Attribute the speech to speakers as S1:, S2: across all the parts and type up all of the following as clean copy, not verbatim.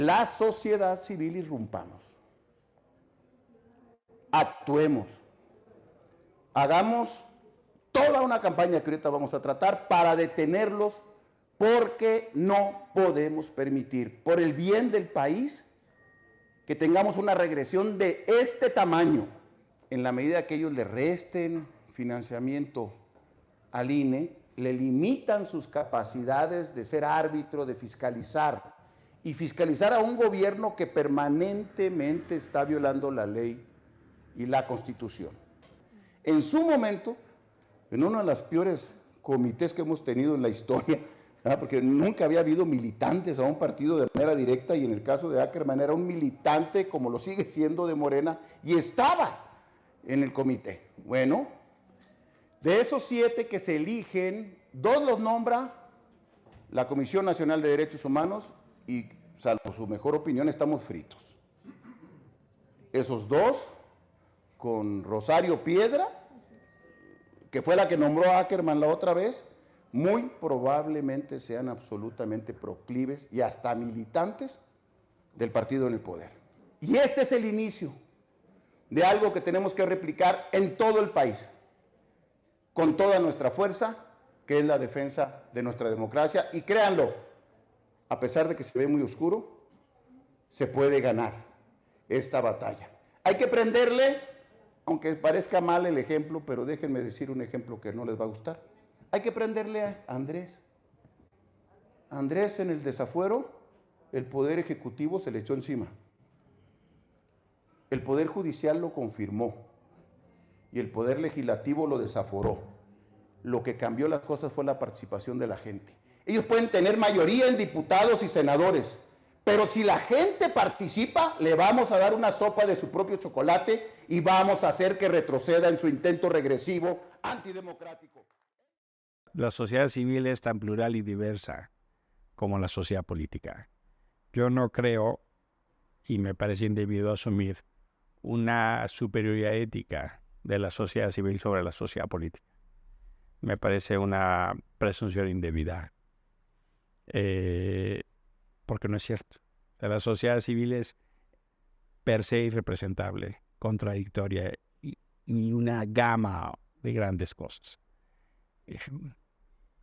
S1: La sociedad civil irrumpamos. Actuemos. Hagamos toda una campaña que ahorita vamos a tratar para detenerlos, porque no podemos permitir, por el bien del país, que tengamos una regresión de este tamaño. En la medida que ellos le resten financiamiento al INE, le limitan sus capacidades de ser árbitro, de fiscalizar, y fiscalizar a un gobierno que permanentemente está violando la ley y la Constitución. En su momento, en uno de los peores comités que hemos tenido en la historia, ¿verdad? Porque nunca había habido militantes a un partido de manera directa, y en el caso de Ackerman era un militante, como lo sigue siendo, de Morena, y estaba en el comité. Bueno, de esos 7 que se eligen, 2 los nombra la Comisión Nacional de Derechos Humanos, y salvo su mejor opinión estamos fritos. Esos 2, con Rosario Piedra, que fue la que nombró a Ackerman la otra vez, muy probablemente sean absolutamente proclives y hasta militantes del partido en el poder. Y este es el inicio de algo que tenemos que replicar en todo el país, con toda nuestra fuerza, que es la defensa de nuestra democracia. Y créanlo, a pesar de que se ve muy oscuro, se puede ganar esta batalla. Hay que prenderle, aunque parezca mal el ejemplo, pero déjenme decir un ejemplo que no les va a gustar. Hay que prenderle a Andrés. Andrés, en el desafuero, el Poder Ejecutivo se le echó encima. El Poder Judicial lo confirmó y el Poder Legislativo lo desaforó. Lo que cambió las cosas fue la participación de la gente. Ellos pueden tener mayoría en diputados y senadores, pero si la gente participa, le vamos a dar una sopa de su propio chocolate y vamos a hacer que retroceda en su intento regresivo antidemocrático.
S2: La sociedad civil es tan plural y diversa como la sociedad política. Yo no creo, y me parece indebido asumir, una superioridad ética de la sociedad civil sobre la sociedad política. Me parece una presunción indebida, porque no es cierto. La sociedad civil es per se irrepresentable, contradictoria y una gama de grandes cosas.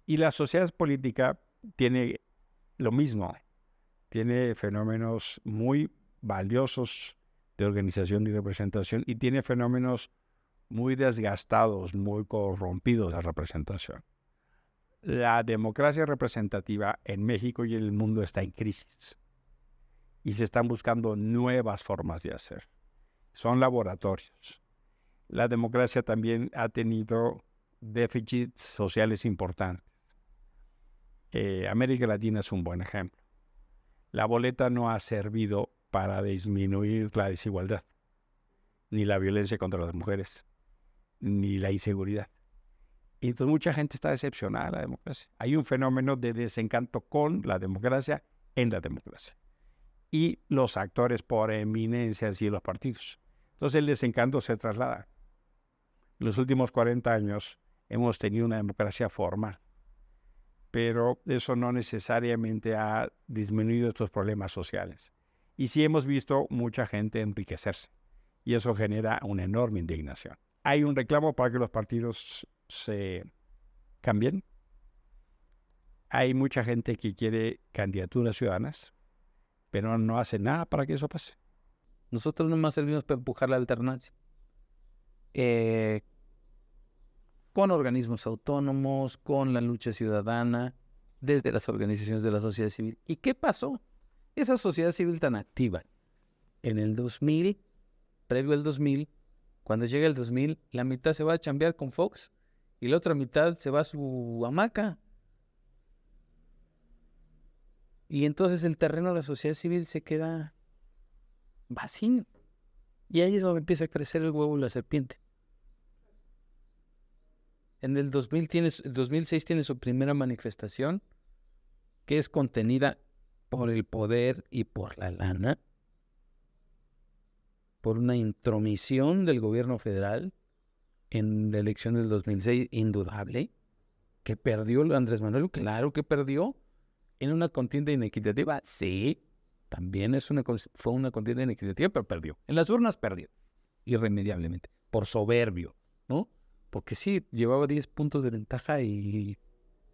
S2: Y la sociedad política tiene lo mismo, tiene fenómenos muy valiosos de organización y representación, y tiene fenómenos muy desgastados, muy corrompidos de representación. La democracia representativa en México y en el mundo está en crisis, y se están buscando nuevas formas de hacer. Son laboratorios. La democracia también ha tenido déficits sociales importantes. América Latina es un buen ejemplo. La boleta no ha servido para disminuir la desigualdad, ni la violencia contra las mujeres, ni la inseguridad. Y entonces mucha gente está decepcionada de la democracia. Hay un fenómeno de desencanto con la democracia en la democracia. Y los actores por eminencia han sido los partidos. Entonces el desencanto se traslada. En los últimos 40 años hemos tenido una democracia formal, pero eso no necesariamente ha disminuido estos problemas sociales. Y sí hemos visto mucha gente enriquecerse, y eso genera una enorme indignación. Hay un reclamo para que los partidos se cambien. Hay mucha gente que quiere candidaturas ciudadanas, pero no hace nada para que eso pase.
S3: Nosotros nomás servimos para empujar la alternancia. Con organismos autónomos, con la lucha ciudadana, desde las organizaciones de la sociedad civil. ¿Y qué pasó? Esa sociedad civil tan activa. En el 2000, previo al 2000, cuando llega el 2000, la mitad se va a chambear con Fox y la otra mitad se va a su hamaca. Y entonces el terreno de la sociedad civil se queda vacío. Y ahí es donde empieza a crecer el huevo y la serpiente. En el 2006 tiene su primera manifestación, que es contenida por el poder y por la lana, por una intromisión del gobierno federal en la elección del 2006, indudable, que perdió Andrés Manuel, claro que perdió, en una contienda inequitativa, sí, También fue una contienda inequitativa, pero perdió. En las urnas perdió, irremediablemente, por soberbio, ¿no? Porque sí, llevaba 10 puntos de ventaja y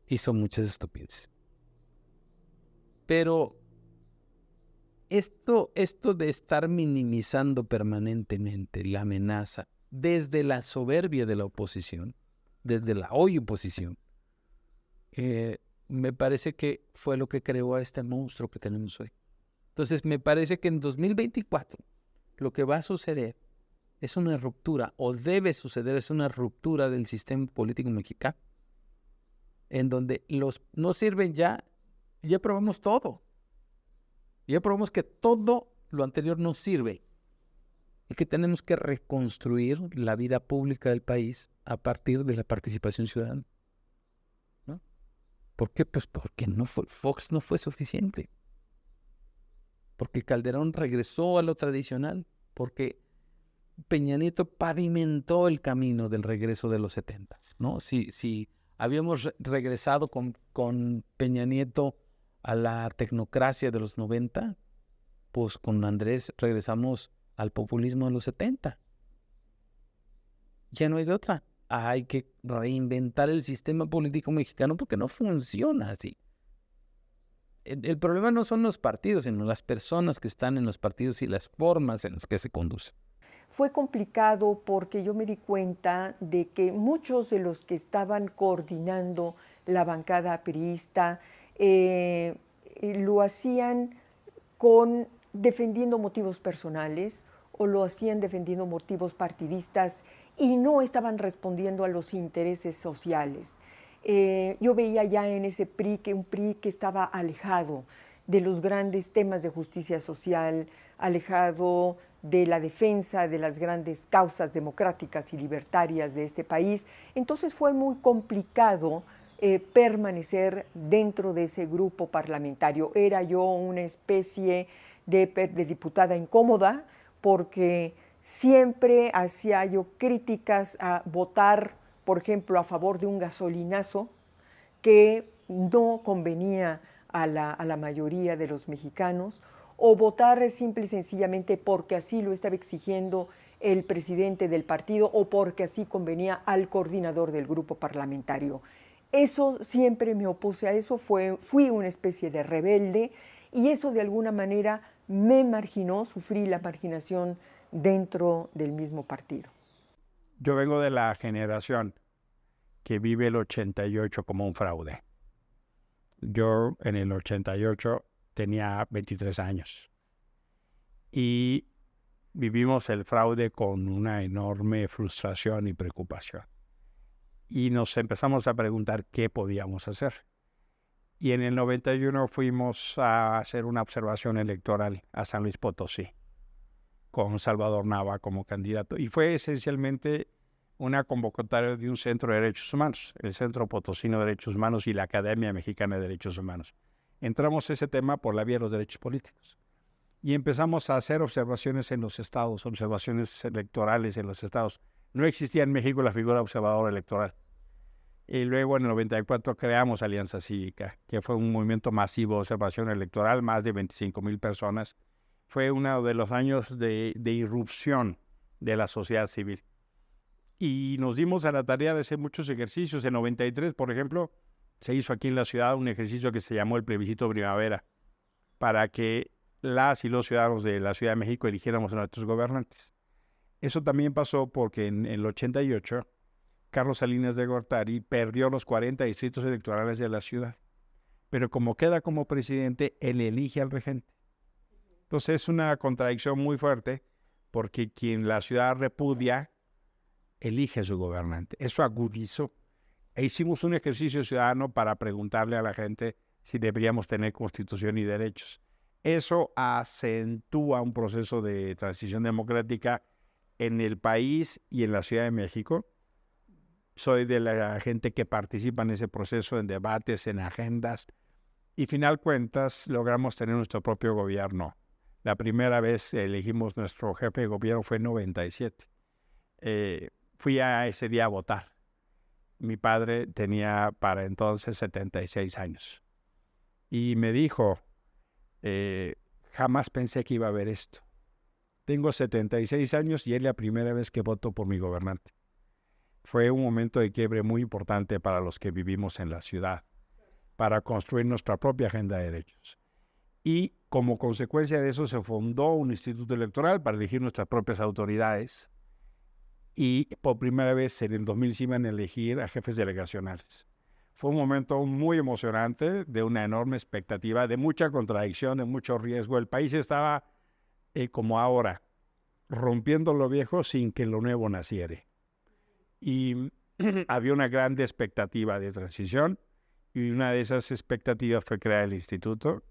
S3: hizo muchas estupideces. Pero esto de estar minimizando permanentemente la amenaza desde la soberbia de la oposición, desde la hoy oposición, me parece que fue lo que creó a este monstruo que tenemos hoy. Entonces, me parece que en 2024 lo que va a suceder es una ruptura, o debe suceder, es una ruptura del sistema político mexicano, en donde no sirven ya probamos todo. Ya probamos que todo lo anterior no sirve y que tenemos que reconstruir la vida pública del país a partir de la participación ciudadana, ¿no? ¿Por qué? Pues porque Fox no fue suficiente. Porque Calderón regresó a lo tradicional, porque Peña Nieto pavimentó el camino del regreso de los 70s, ¿no? Si habíamos regresado con Peña Nieto a la tecnocracia de los 90, pues con Andrés regresamos al populismo de los 70. Ya no hay de otra. Hay que reinventar el sistema político mexicano porque no funciona así. El problema no son los partidos, sino las personas que están en los partidos y las formas en las que se conducen.
S4: Fue complicado porque yo me di cuenta de que muchos de los que estaban coordinando la bancada priista lo hacían defendiendo motivos personales o lo hacían defendiendo motivos partidistas y no estaban respondiendo a los intereses sociales. Yo veía ya en ese PRI un PRI que estaba alejado de los grandes temas de justicia social, alejado de la defensa de las grandes causas democráticas y libertarias de este país. Entonces fue muy complicado permanecer dentro de ese grupo parlamentario. Era yo una especie de diputada incómoda porque siempre hacía yo críticas a votar, por ejemplo, a favor de un gasolinazo que no convenía a la mayoría de los mexicanos, o votar simple y sencillamente porque así lo estaba exigiendo el presidente del partido o porque así convenía al coordinador del grupo parlamentario. Eso siempre me opuse a eso, fui una especie de rebelde y eso de alguna manera me marginó, sufrí la marginación dentro del mismo partido.
S2: Yo vengo de la generación que vive el 88 como un fraude. Yo en el 88 tenía 23 años y vivimos el fraude con una enorme frustración y preocupación. Y nos empezamos a preguntar qué podíamos hacer. Y en el 91 fuimos a hacer una observación electoral a San Luis Potosí, con Salvador Nava como candidato. Y fue esencialmente una convocatoria de un centro de derechos humanos, el Centro Potosino de Derechos Humanos y la Academia Mexicana de Derechos Humanos. Entramos a ese tema por la vía de los derechos políticos. Y empezamos a hacer observaciones en los estados, observaciones electorales en los estados. No existía en México la figura de observador electoral. Y luego en el 94 creamos Alianza Cívica, que fue un movimiento masivo de observación electoral, más de 25,000 personas. Fue uno de los años de irrupción de la sociedad civil. Y nos dimos a la tarea de hacer muchos ejercicios. En 93, por ejemplo, se hizo aquí en la ciudad un ejercicio que se llamó el plebiscito primavera, para que las y los ciudadanos de la Ciudad de México eligiéramos a nuestros gobernantes. Eso también pasó porque en el 88, Carlos Salinas de Gortari perdió los 40 distritos electorales de la ciudad. Pero como queda como presidente, él elige al regente. Entonces es una contradicción muy fuerte, porque quien la ciudad repudia, elige a su gobernante. Eso agudizó. E hicimos un ejercicio ciudadano para preguntarle a la gente si deberíamos tener constitución y derechos. Eso acentúa un proceso de transición democrática en el país y en la Ciudad de México. Soy de la gente que participa en ese proceso, en debates, en agendas, y final cuentas logramos tener nuestro propio gobierno. La primera vez elegimos nuestro jefe de gobierno fue en 97. Fui a ese día a votar. Mi padre tenía para entonces 76 años. Y me dijo, jamás pensé que iba a ver esto. Tengo 76 años y es la primera vez que voto por mi gobernante. Fue un momento de quiebre muy importante para los que vivimos en la ciudad, para construir nuestra propia agenda de derechos. Y como consecuencia de eso se fundó un instituto electoral para elegir nuestras propias autoridades. Y por primera vez en el 2000 se iban a elegir a jefes delegacionales. Fue un momento muy emocionante, de una enorme expectativa, de mucha contradicción, de mucho riesgo. El país estaba como ahora, rompiendo lo viejo sin que lo nuevo naciere. Y había una gran expectativa de transición, y una de esas expectativas fue crear el instituto.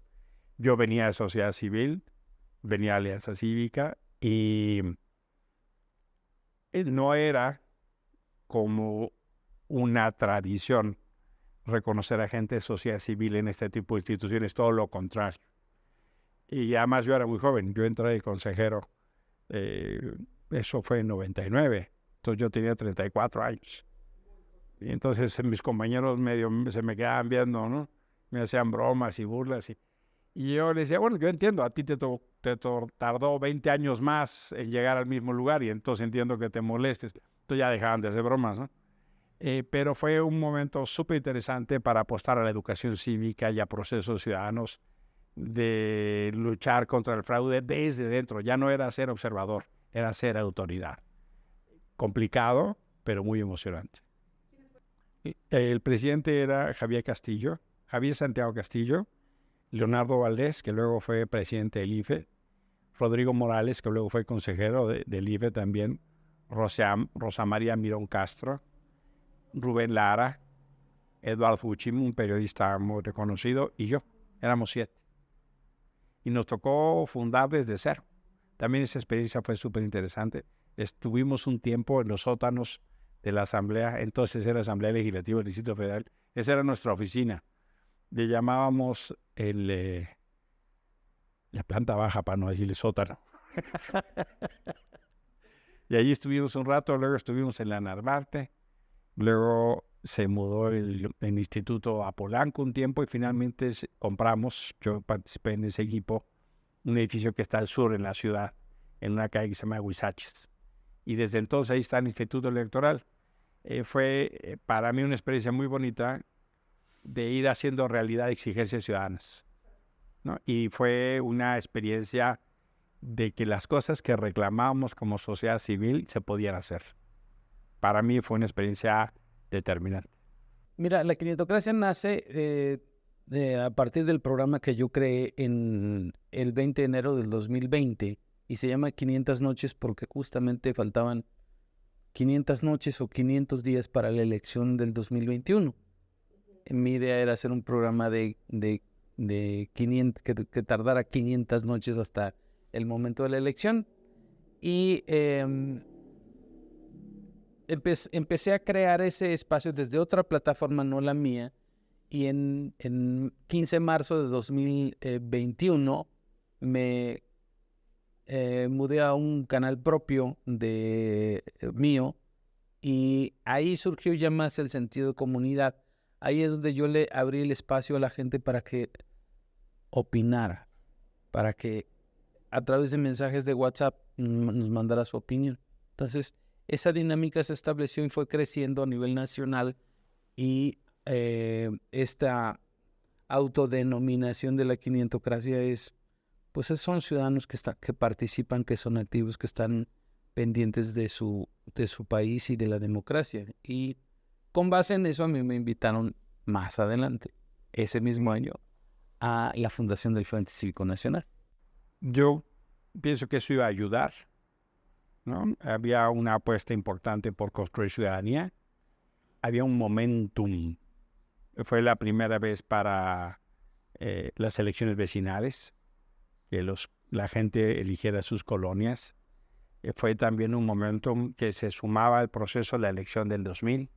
S2: Yo venía de sociedad civil, venía de Alianza Cívica, y no era como una tradición reconocer a gente de sociedad civil en este tipo de instituciones, todo lo contrario. Y además yo era muy joven, yo entré de consejero, eso fue en 99, entonces yo tenía 34 años. Y entonces mis compañeros medio se me quedaban viendo, ¿no? Me hacían bromas y burlas. Y yo les decía, bueno, yo entiendo, a ti te tardó 20 años más en llegar al mismo lugar y entonces entiendo que te molestes. Entonces ya dejaban de hacer bromas, ¿no? Pero fue un momento súper interesante para apostar a la educación cívica y a procesos ciudadanos, de luchar contra el fraude desde dentro. Ya no era ser observador, era ser autoridad. Complicado, pero muy emocionante. El presidente era Javier Santiago Castillo, Leonardo Valdés, que luego fue presidente del IFE, Rodrigo Morales, que luego fue consejero del IFE también, Rosa María Mirón Castro, Rubén Lara, Eduardo Fuchim, un periodista muy reconocido, y yo. Éramos 7. Y nos tocó fundar desde cero. También esa experiencia fue súper interesante. Estuvimos un tiempo en los sótanos de la Asamblea, entonces era Asamblea Legislativa del Distrito Federal. Esa era nuestra oficina. Le llamábamos la planta baja, para no decirle sótano. Y allí estuvimos un rato, luego estuvimos en la Narvarte, luego se mudó el instituto a Polanco un tiempo y finalmente compramos, yo participé en ese equipo, un edificio que está al sur en la ciudad, en una calle que se llama Huizaches. Y desde entonces ahí está el Instituto Electoral. Fue para mí una experiencia muy bonita de ir haciendo realidad exigencias ciudadanas, ¿no? Y fue una experiencia de que las cosas que reclamábamos como sociedad civil se podían hacer. Para mí fue una experiencia determinante.
S3: Mira, la quinientocracia nace a partir del programa que yo creé en el 20 de enero del 2020 y se llama 500 noches porque justamente faltaban 500 noches o 500 días para la elección del 2021. Mi idea era hacer un programa de 500, que tardara 500 noches hasta el momento de la elección. Y empecé a crear ese espacio desde otra plataforma, no la mía. Y en 15 de marzo de 2021 me mudé a un canal propio mío. Y ahí surgió ya más el sentido de comunidad. Ahí es donde yo le abrí el espacio a la gente para que opinara, para que a través de mensajes de WhatsApp nos mandara su opinión. Entonces, esa dinámica se estableció y fue creciendo a nivel nacional y esta autodenominación de la quinientocracia pues son ciudadanos que participan, que son activos, que están pendientes de su país y de la democracia. Y con base en eso a mí me invitaron más adelante, ese mismo año, a la fundación del Frente Cívico Nacional.
S2: Yo pienso que eso iba a ayudar, ¿no? Había una apuesta importante por construir ciudadanía. Había un momentum. Fue la primera vez para las elecciones vecinales, que la gente eligiera sus colonias. Fue también un momentum que se sumaba al proceso de la elección del 2000,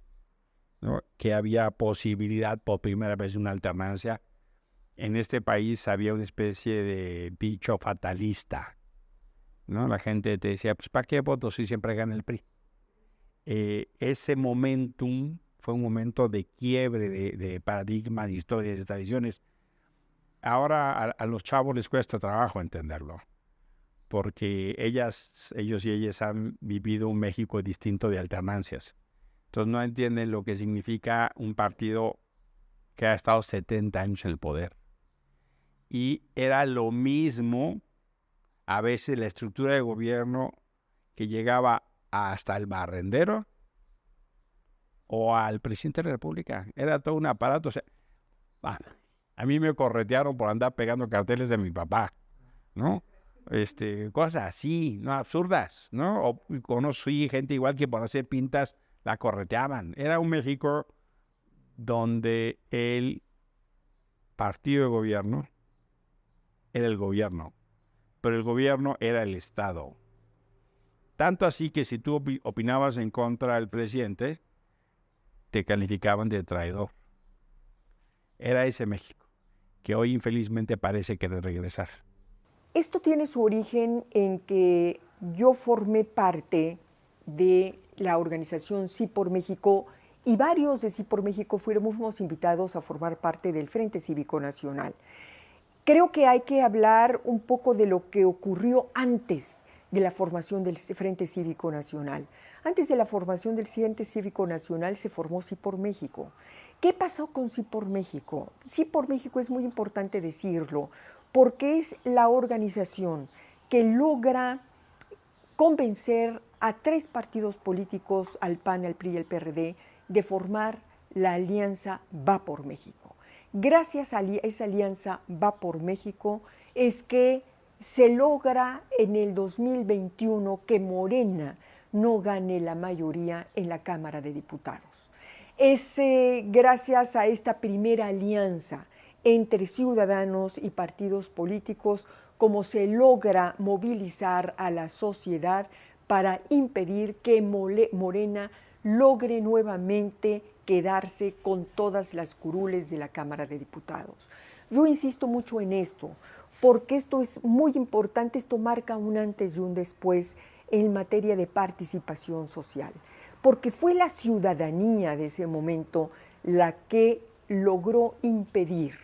S2: ¿no? Que había posibilidad por primera vez de una alternancia. En este país había una especie de bicho fatalista, ¿no? La gente te decía, pues ¿para qué voto si siempre gana el PRI? Ese momentum fue un momento de quiebre de paradigmas, de historias, de tradiciones. Ahora a los chavos les cuesta trabajo entenderlo, porque ellos y ellas han vivido un México distinto de alternancias. Entonces no entienden lo que significa un partido que ha estado 70 años en el poder. Y era lo mismo, a veces la estructura de gobierno que llegaba hasta el barrendero o al presidente de la República. Era todo un aparato. O sea, a mí me corretearon por andar pegando carteles de mi papá, ¿no? Cosas así, ¿no? Absurdas, ¿no? O conocí gente igual que por hacer pintas la correteaban. Era un México donde el partido de gobierno era el gobierno, pero el gobierno era el Estado. Tanto así que si tú opinabas en contra del presidente, te calificaban de traidor. Era ese México, que hoy infelizmente parece querer regresar.
S4: Esto tiene su origen en que yo formé parte de la organización Sí por México y varios de Sí por México fuimos invitados a formar parte del Frente Cívico Nacional. Creo que hay que hablar un poco de lo que ocurrió antes de la formación del Frente Cívico Nacional. Antes de la formación del Frente Cívico Nacional se formó Sí por México. ¿Qué pasó con Sí por México? Sí por México es muy importante decirlo, porque es la organización que logra convencer a 3 partidos políticos, al PAN, al PRI y al PRD, de formar la alianza Va por México. Gracias a esa alianza Va por México es que se logra en el 2021 que Morena no gane la mayoría en la Cámara de Diputados. Es gracias a esta primera alianza entre ciudadanos y partidos políticos como se logra movilizar a la sociedad para impedir que Morena logre nuevamente quedarse con todas las curules de la Cámara de Diputados. Yo insisto mucho en esto, porque esto es muy importante, esto marca un antes y un después en materia de participación social, porque fue la ciudadanía de ese momento la que logró impedir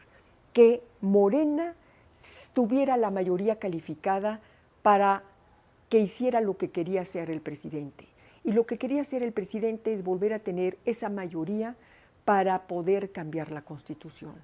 S4: que Morena tuviera la mayoría calificada para que hiciera lo que quería hacer el presidente. Y lo que quería hacer el presidente es volver a tener esa mayoría para poder cambiar la Constitución.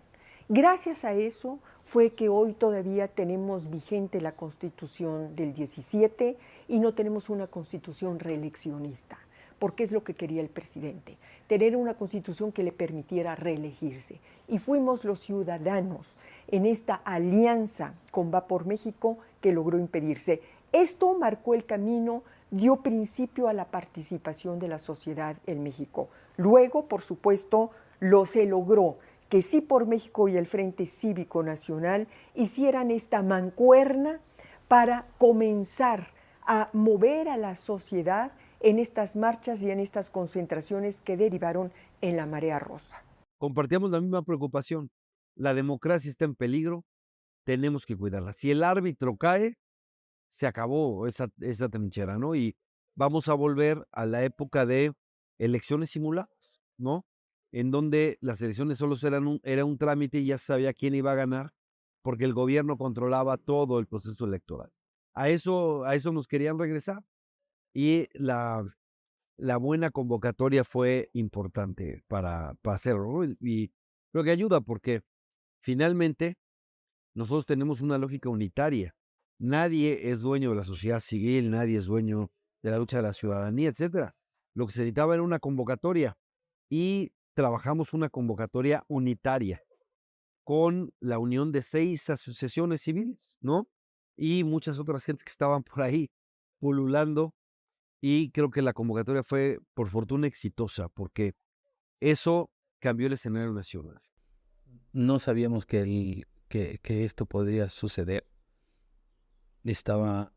S4: Gracias a eso fue que hoy todavía tenemos vigente la Constitución del 17 y no tenemos una Constitución reeleccionista, porque es lo que quería el presidente, tener una Constitución que le permitiera reelegirse. Y fuimos los ciudadanos en esta alianza con Va por México que logró impedirse. Esto marcó el camino, dio principio a la participación de la sociedad en México. Luego, por supuesto, se logró que Sí por México y el Frente Cívico Nacional hicieran esta mancuerna para comenzar a mover a la sociedad en estas marchas y en estas concentraciones que derivaron en la Marea Rosa.
S5: Compartíamos la misma preocupación. La democracia está en peligro, tenemos que cuidarla. Si el árbitro cae, se acabó esa trinchera, ¿no? Y vamos a volver a la época de elecciones simuladas, ¿no? En donde las elecciones solo era un trámite y ya se sabía quién iba a ganar, porque el gobierno controlaba todo el proceso electoral. A eso nos querían regresar. Y la buena convocatoria fue importante para hacerlo, ¿no? Y creo que ayuda porque finalmente nosotros tenemos una lógica unitaria. Nadie es dueño de la sociedad civil, nadie es dueño de la lucha de la ciudadanía, etcétera. Lo que se necesitaba era una convocatoria y trabajamos una convocatoria unitaria con la unión de 6 asociaciones civiles, ¿no? Y muchas otras gentes que estaban por ahí pululando. Y creo que la convocatoria fue, por fortuna, exitosa, porque eso cambió el escenario nacional.
S3: No sabíamos que esto podría suceder. Estaba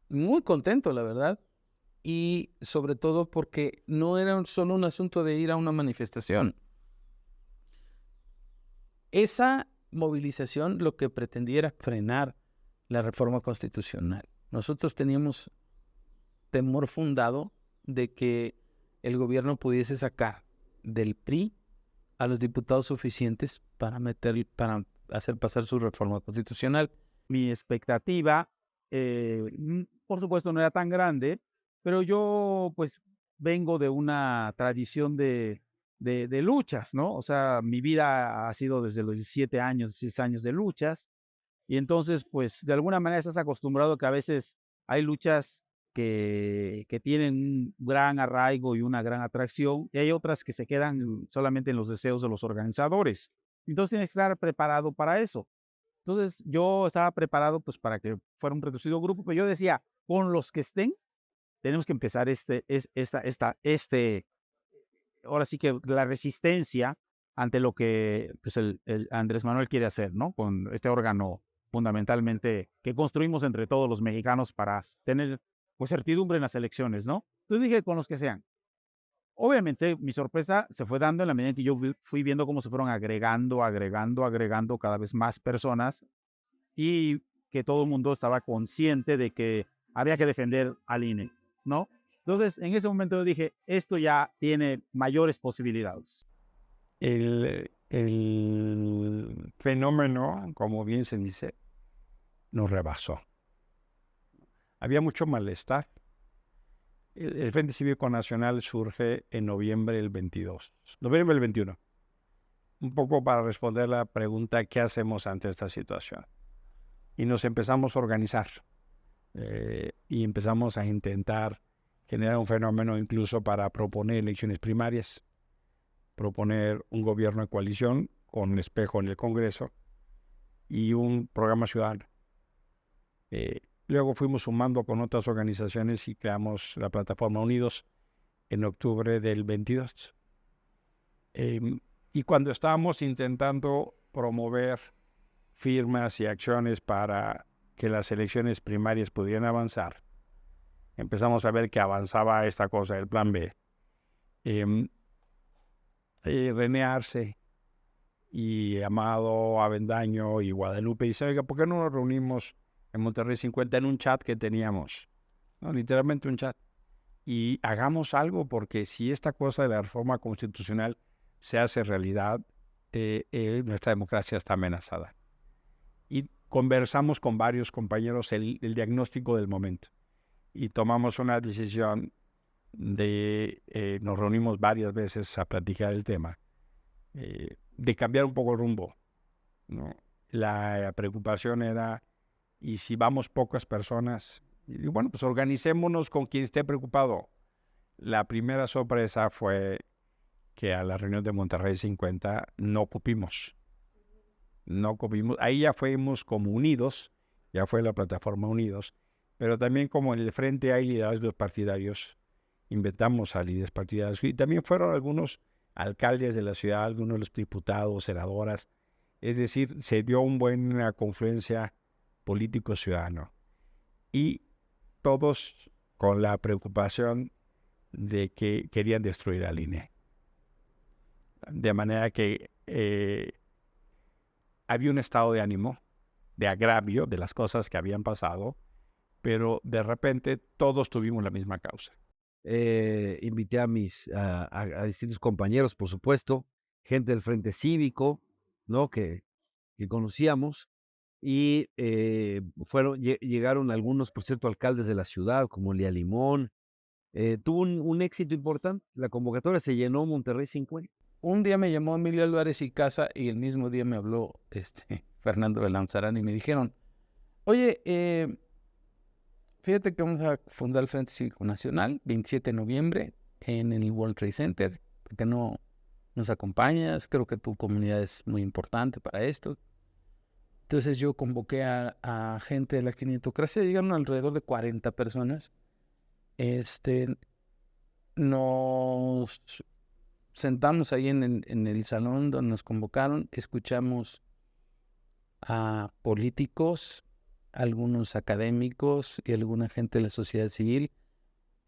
S3: muy contento, la verdad, y sobre todo porque no era solo un asunto de ir a una manifestación. Esa movilización lo que pretendía era frenar la reforma constitucional. Nosotros teníamos temor fundado de que el gobierno pudiese sacar del PRI a los diputados suficientes para para hacer pasar su reforma constitucional.
S6: Mi expectativa, por supuesto, no era tan grande, pero yo pues vengo de una tradición de luchas, ¿no? O sea, mi vida ha sido desde los 17 años, 16 años de luchas, y entonces pues de alguna manera estás acostumbrado que a veces hay luchas que tienen un gran arraigo y una gran atracción, y hay otras que se quedan solamente en los deseos de los organizadores. Entonces tienes que estar preparado para eso. Entonces, yo estaba preparado, pues, para que fuera un reducido grupo, pero yo decía, con los que estén, tenemos que empezar ahora sí que la resistencia ante lo que, pues, el Andrés Manuel quiere hacer, ¿no? Con este órgano fundamentalmente que construimos entre todos los mexicanos para tener, pues, certidumbre en las elecciones, ¿no? Entonces dije, con los que sean. Obviamente, mi sorpresa se fue dando en la medida en que yo fui viendo cómo se fueron agregando cada vez más personas y que todo el mundo estaba consciente de que había que defender al INE, ¿no? Entonces, en ese momento yo dije, esto ya tiene mayores posibilidades.
S2: El fenómeno, como bien se dice, nos rebasó. Había mucho malestar. El Frente Cívico Nacional surge en noviembre del 21. Un poco para responder la pregunta, ¿qué hacemos ante esta situación? Y nos empezamos a organizar y empezamos a intentar generar un fenómeno incluso para proponer elecciones primarias, proponer un gobierno de coalición con espejo en el Congreso y un programa ciudadano. Luego fuimos sumando con otras organizaciones y creamos la plataforma Unidos en octubre del 22. Y cuando estábamos intentando promover firmas y acciones para que las elecciones primarias pudieran avanzar, empezamos a ver que avanzaba esta cosa, el plan B. René Arce y Amado Avendaño y Guadalupe dicen, oiga, ¿por qué no nos reunimos en Monterrey 50 en un chat que teníamos? No, literalmente un chat. Y hagamos algo, porque si esta cosa de la reforma constitucional se hace realidad, nuestra democracia está amenazada. Y conversamos con varios compañeros el diagnóstico del momento. Y tomamos una decisión nos reunimos varias veces a platicar el tema, de cambiar un poco el rumbo, ¿no? La preocupación era, ¿y si vamos pocas personas? Y bueno, pues organicémonos con quien esté preocupado. La primera sorpresa fue que a la reunión de Monterrey 50 no cupimos. Ahí ya fuimos como Unidos, ya fue la plataforma Unidos, pero también como en el frente hay liderazgos partidarios, inventamos a líderes partidarios y también fueron algunos alcaldes de la ciudad, algunos de los diputados, senadoras. Es decir, se dio una buena confluencia político-ciudadano y todos con la preocupación de que querían destruir al INE. De manera que había un estado de ánimo, de agravio de las cosas que habían pasado, pero de repente todos tuvimos la misma causa.
S5: Invité a distintos compañeros, por supuesto, gente del Frente Cívico, ¿no? Que conocíamos, y llegaron algunos, por cierto, alcaldes de la ciudad, como Lía Limón. Tuvo un éxito importante. La convocatoria se llenó Monterrey 50.
S3: Un día me llamó Emilio Álvarez y Casa y el mismo día me habló Fernando Belanzarán y me dijeron, oye, fíjate que vamos a fundar el Frente Cívico Nacional, 27 de noviembre, en el World Trade Center. ¿Por qué no nos acompañas? Creo que tu comunidad es muy importante para esto. Entonces yo convoqué a gente de la quinientocracia, llegaron alrededor de 40 personas. Nos sentamos ahí en el salón donde nos convocaron, escuchamos a políticos, algunos académicos y alguna gente de la sociedad civil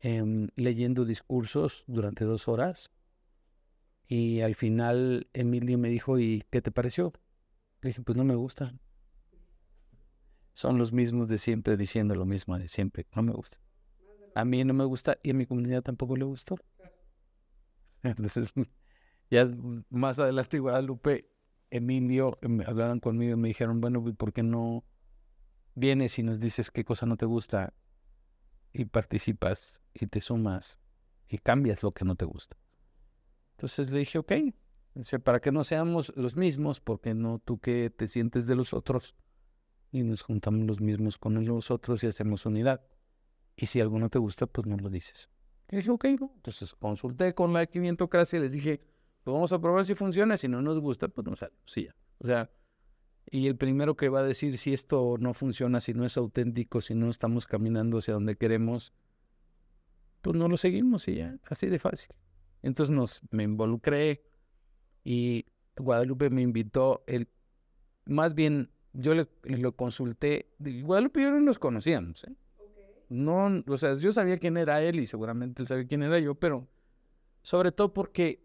S3: leyendo discursos durante 2 horas. Y al final Emilio me dijo, ¿y qué te pareció? Le dije, pues no me gusta. Son los mismos de siempre diciendo lo mismo de siempre. No me gusta. A mí no me gusta y a mi comunidad tampoco le gustó. Entonces Ya más adelante, Guadalupe, Emilio, hablaron conmigo y me dijeron, bueno, ¿por qué no vienes y nos dices qué cosa no te gusta y participas y te sumas y cambias lo que no te gusta? Entonces le dije, ok, dice, para que no seamos los mismos, porque no tú que te sientes de los otros y nos juntamos los mismos con los otros y hacemos unidad. Y si algo no te gusta, pues no lo dices. Y dije, ok, no. Entonces consulté con la Quinientocracia y les dije, pues vamos a probar si funciona. Si no nos gusta, pues no sale. Sí, ya. O sea, y el primero que va a decir si esto no funciona, si no es auténtico, si no estamos caminando hacia donde queremos, pues no lo seguimos y ya, así de fácil. Entonces me involucré y Guadalupe me invitó, más bien yo lo consulté, Guadalupe y yo no nos conocíamos, ¿eh? No, o sea, yo sabía quién era él y seguramente él sabía quién era yo, pero sobre todo porque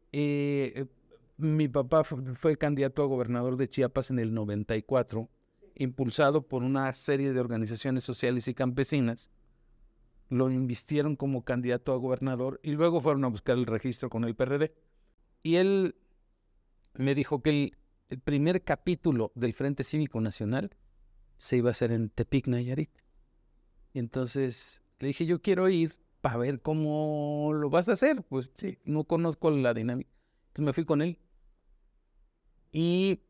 S3: mi papá fue candidato a gobernador de Chiapas en el 94, impulsado por una serie de organizaciones sociales y campesinas. Lo invistieron como candidato a gobernador y luego fueron a buscar el registro con el PRD. Y él me dijo que el primer capítulo del Frente Cívico Nacional se iba a hacer en Tepic, Nayarit. Y entonces le dije, yo quiero ir para ver cómo lo vas a hacer. Pues sí, no conozco la dinámica. Entonces me fui con él. Y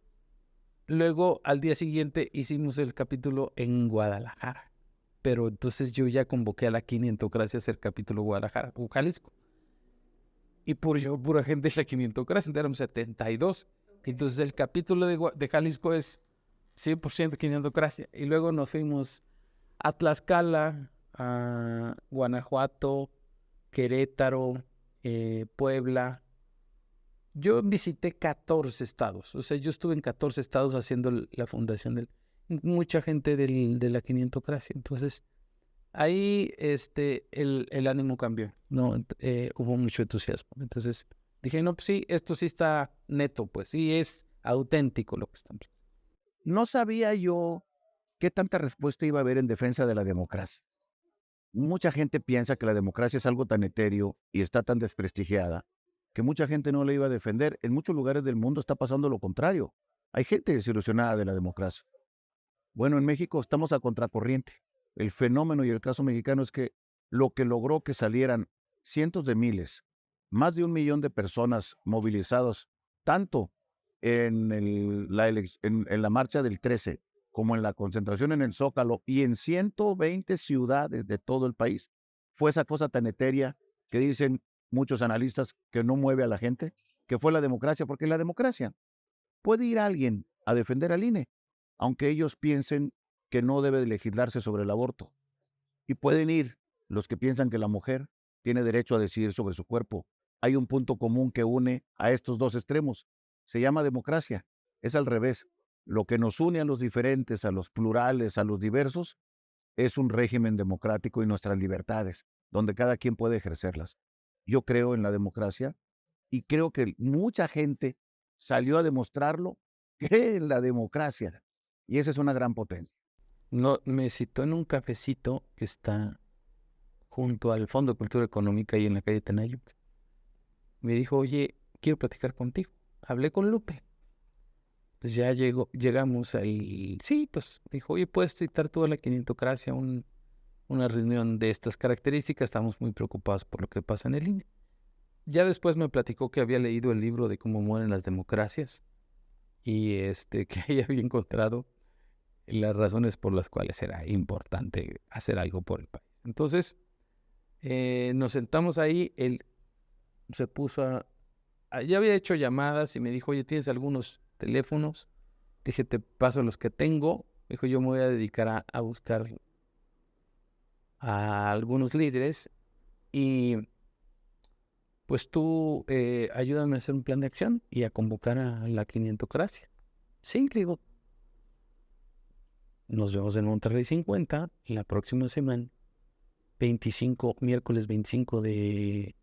S3: luego al día siguiente hicimos el capítulo en Guadalajara. Pero entonces yo ya convoqué a la Quinientocracia a hacer capítulo Guadalajara o Jalisco. Y pura gente de la Quinientocracia, entonces éramos 72. Entonces el capítulo de Jalisco es 100% Quinientocracia. Y luego nos fuimos a Tlaxcala, a Guanajuato, Querétaro, Puebla. Yo visité 14 estados, o sea, yo estuve en 14 estados haciendo la fundación mucha gente de la Quinientocracia. Entonces, ahí el ánimo cambió, ¿no? Hubo mucho entusiasmo. Entonces, dije, no, pues sí, esto sí está neto, pues sí es auténtico lo que estamos haciendo.
S7: No sabía yo qué tanta respuesta iba a haber en defensa de la democracia. Mucha gente piensa que la democracia es algo tan etéreo y está tan desprestigiada que mucha gente no la iba a defender. En muchos lugares del mundo está pasando lo contrario. Hay gente desilusionada de la democracia. Bueno, en México estamos a contracorriente. El fenómeno y el caso mexicano es que lo que logró que salieran cientos de miles, más de 1 millón de personas movilizadas, tanto en la marcha del 13 como en la concentración en el Zócalo y en 120 ciudades de todo el país, fue esa cosa tan etérea que dicen muchos analistas que no mueve a la gente, que fue la democracia, porque la democracia puede ir alguien a defender al INE, aunque ellos piensen que no debe de legislarse sobre el aborto. Y pueden ir los que piensan que la mujer tiene derecho a decidir sobre su cuerpo. Hay un punto común que une a estos dos extremos. Se llama democracia. Es al revés. Lo que nos une a los diferentes, a los plurales, a los diversos, es un régimen democrático y nuestras libertades, donde cada quien puede ejercerlas. Yo creo en la democracia y creo que mucha gente salió a demostrarlo, cree en la democracia. Y esa es una gran potencia.
S3: No, me citó en un cafecito que está junto al Fondo de Cultura Económica y en la calle Tenayuc. Me dijo, oye, quiero platicar contigo. Hablé con Lupe. Pues ya llegamos ahí. Sí, pues me dijo, oye, ¿puedes citar toda la Quinientocracia una reunión de estas características? Estamos muy preocupados por lo que pasa en el INE. Ya después me platicó que había leído el libro de cómo mueren las democracias y que ahí había encontrado las razones por las cuales era importante hacer algo por el país. Entonces, nos sentamos ahí, él se puso ya había hecho llamadas y me dijo, oye, ¿tienes algunos teléfonos? Dije, te paso los que tengo. Dijo, yo me voy a dedicar a buscar a algunos líderes y pues tú ayúdame a hacer un plan de acción y a convocar a la Quinientocracia. Sí, le digo, nos vemos en Monterrey 50 la próxima semana, miércoles 25 de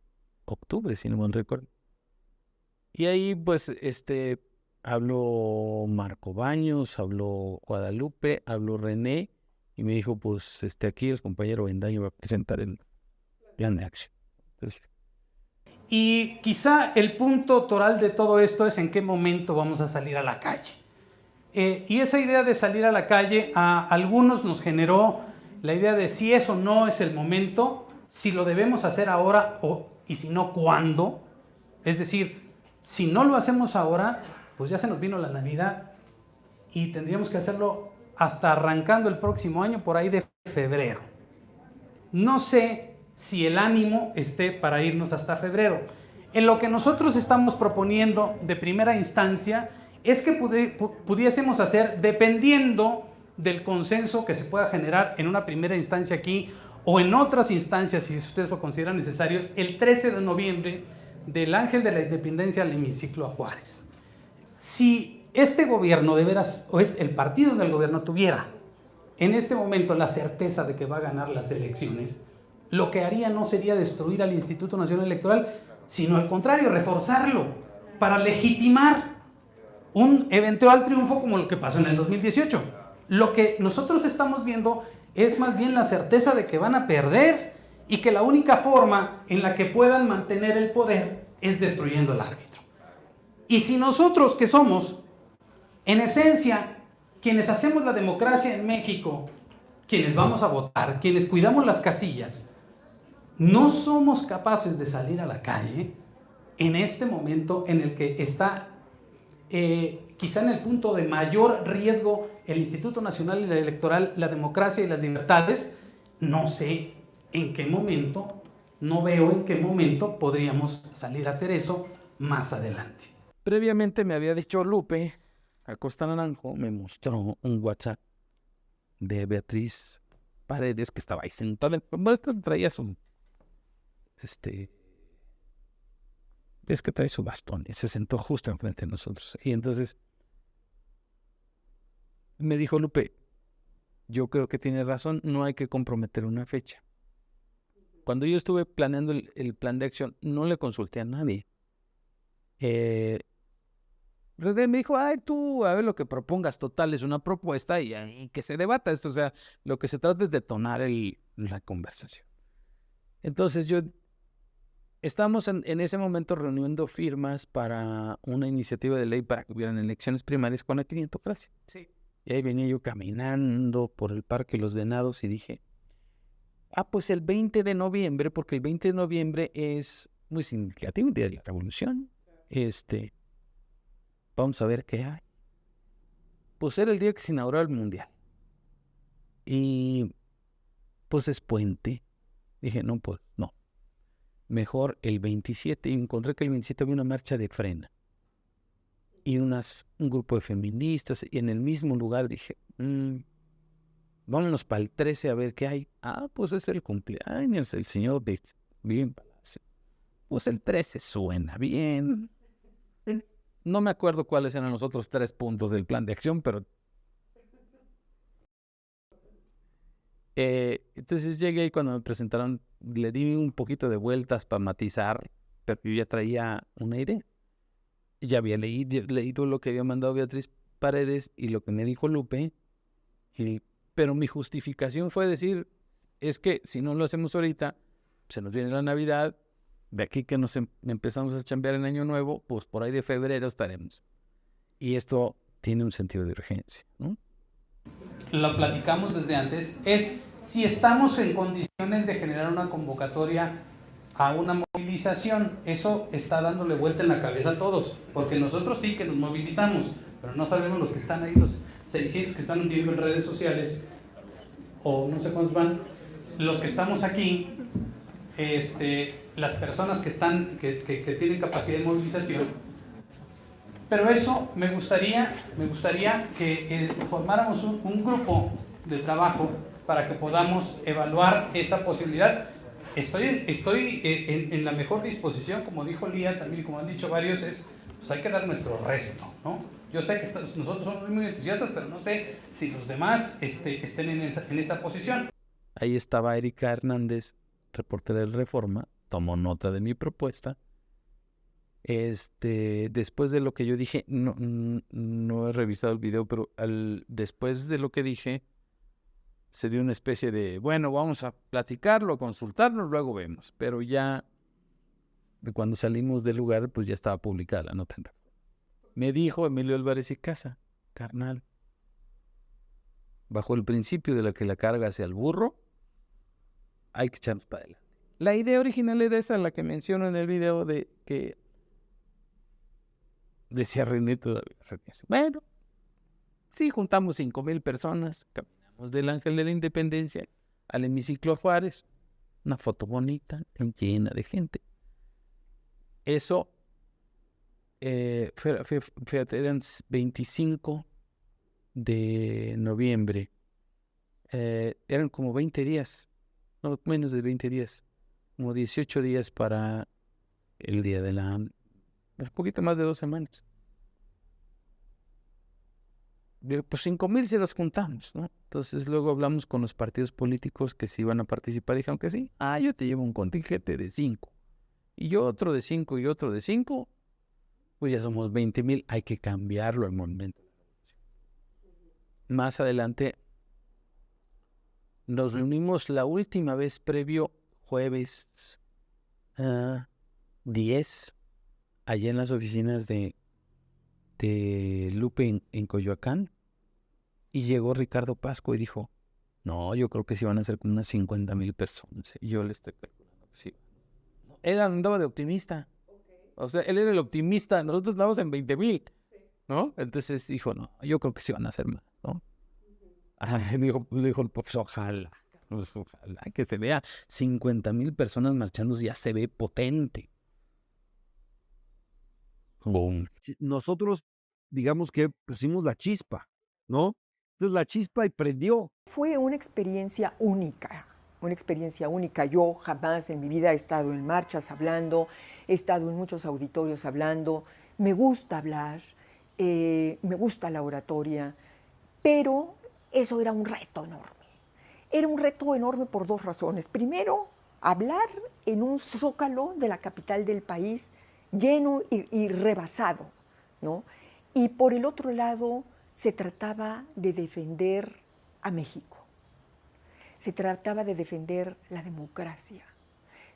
S3: octubre, si no mal recuerdo. Y ahí, pues, habló Marco Baños, habló Guadalupe, habló René, y me dijo, pues, aquí el compañero Bendaño va a presentar el plan de acción. Entonces,
S8: Y quizá el punto toral de todo esto es en qué momento vamos a salir a la calle. Y esa idea de salir a la calle a algunos nos generó la idea de si eso no es el momento, si lo debemos hacer ahora y si no, ¿cuándo? Es decir, si no lo hacemos ahora, pues ya se nos vino la Navidad y tendríamos que hacerlo hasta arrancando el próximo año, por ahí de febrero. No sé si el ánimo esté para irnos hasta febrero. En lo que nosotros estamos proponiendo de primera instancia es que pudiésemos hacer, dependiendo del consenso que se pueda generar en una primera instancia aquí o en otras instancias, si ustedes lo consideran necesarios, el 13 de noviembre del Ángel de la Independencia al hemiciclo a Juárez. Si este gobierno de veras, o el partido del gobierno tuviera en este momento la certeza de que va a ganar las elecciones, lo que haría no sería destruir al Instituto Nacional Electoral, sino al contrario, reforzarlo para legitimar un eventual triunfo como lo que pasó en el 2018. Lo que nosotros estamos viendo es más bien la certeza de que van a perder y que la única forma en la que puedan mantener el poder es destruyendo al árbitro. Y si nosotros, que somos, en esencia, quienes hacemos la democracia en México, quienes vamos a votar, quienes cuidamos las casillas, no somos capaces de salir a la calle en este momento en el que está quizá en el punto de mayor riesgo el Instituto Nacional Electoral, la democracia y las libertades, no sé en qué momento, no veo en qué momento podríamos salir a hacer eso más adelante.
S3: Previamente me había dicho Lupe Acosta Naranjo, me mostró un WhatsApp de Beatriz Paredes, que estaba ahí sentada, traía su, es que trae su bastón, y se sentó justo enfrente de nosotros. Y entonces me dijo Lupe, yo creo que tiene razón, no hay que comprometer una fecha. Cuando yo estuve planeando el plan de acción, no le consulté a nadie. René me dijo, ay, tú, a ver lo que propongas, total, es una propuesta y que se debata esto. O sea, lo que se trata es detonar la conversación. Entonces estamos en ese momento reuniendo firmas para una iniciativa de ley para que hubieran elecciones primarias con la clientocracia.
S8: Sí.
S3: Y ahí venía yo caminando por el Parque Los Venados y dije, pues el 20 de noviembre, porque el 20 de noviembre es muy significativo, el día de la Revolución. Vamos a ver qué hay. Pues era el día que se inauguró el Mundial. Y pues es puente. Dije, no, pues no. Mejor el 27. Y encontré que el 27 había una marcha de Frena. Y un grupo de feministas. Y en el mismo lugar dije, vámonos para el 13 a ver qué hay. Pues es el cumpleaños, el señor de bien Palacio. Pues el 13 suena bien. No me acuerdo cuáles eran los otros 3 puntos del plan de acción, pero entonces llegué y cuando me presentaron, le di un poquito de vueltas para matizar, pero yo ya traía una idea. Ya había leído lo que había mandado Beatriz Paredes y lo que me dijo Lupe, pero mi justificación fue decir, es que si no lo hacemos ahorita, se nos viene la Navidad, de aquí que nos empezamos a chambear en Año Nuevo, pues por ahí de febrero estaremos. Y esto tiene un sentido de urgencia, ¿no?
S8: Lo platicamos desde antes, es si estamos en condiciones de generar una convocatoria a una movilización. Eso está dándole vuelta en la cabeza a todos, porque nosotros sí que nos movilizamos, pero no sabemos los que están ahí, los 600 que están viendo en redes sociales, o no sé cuántos van, los que estamos aquí, las personas que tienen capacidad de movilización. Pero eso me gustaría que formáramos un grupo de trabajo para que podamos evaluar esa posibilidad. Estoy en la mejor disposición, como dijo Lía también, como han dicho varios, pues hay que dar nuestro resto, ¿no? Yo sé que nosotros somos muy entusiastas, pero no sé si los demás estén en esa posición.
S3: Ahí estaba Erika Hernández, reportera del Reforma, tomó nota de mi propuesta. Después de lo que yo dije, no he revisado el video, pero después de lo que dije, se dio una especie de, bueno, vamos a platicarlo, consultarlo, luego vemos. Pero ya cuando salimos del lugar, pues ya estaba publicada la nota en Reforma. Me dijo Emilio Álvarez y Casa, carnal, bajo el principio de la que la carga hacia el burro, hay que echarnos para adelante. La idea original era esa, la que menciono en el video de que decía René todavía. Bueno, sí, juntamos 5,000 personas, caminamos del Ángel de la Independencia al hemiciclo Juárez, una foto bonita, llena de gente. Eso, fíjate, eran 25 de noviembre. Eran como 20 días, no menos de 20 días, como 18 días para el día de un poquito más de 2 semanas. Pues 5,000 se las juntamos, ¿no? Entonces luego hablamos con los partidos políticos que se iban a participar y dijeron que sí. Yo te llevo un contingente de 5. Y yo otro de 5 y otro de 5. Pues ya somos 20,000. Hay que cambiarlo al momento. Más adelante nos reunimos la última vez previo jueves 10, allá en las oficinas de Lupe en Coyoacán, y llegó Ricardo Pascua y dijo, no, yo creo que sí van a ser como unas 50,000 personas. Y yo le estoy calculando que sí. Él andaba de optimista. O sea, él era el optimista, nosotros estábamos en 20,000, ¿no? Entonces dijo, no, yo creo que sí van a ser más, ¿no? Dijo, pues ojalá que se vea 50,000 personas marchando, ya se ve potente. Boom.
S5: Nosotros, digamos que pusimos la chispa, ¿no? Entonces la chispa y prendió.
S4: Fue una experiencia única, una experiencia única. Yo jamás en mi vida he estado en marchas hablando, he estado en muchos auditorios hablando. Me gusta hablar, me gusta la oratoria, pero eso era un reto enorme. Era un reto enorme por 2 razones. Primero, hablar en un zócalo de la capital del país lleno y rebasado, ¿no? Y por el otro lado, se trataba de defender a México. Se trataba de defender la democracia.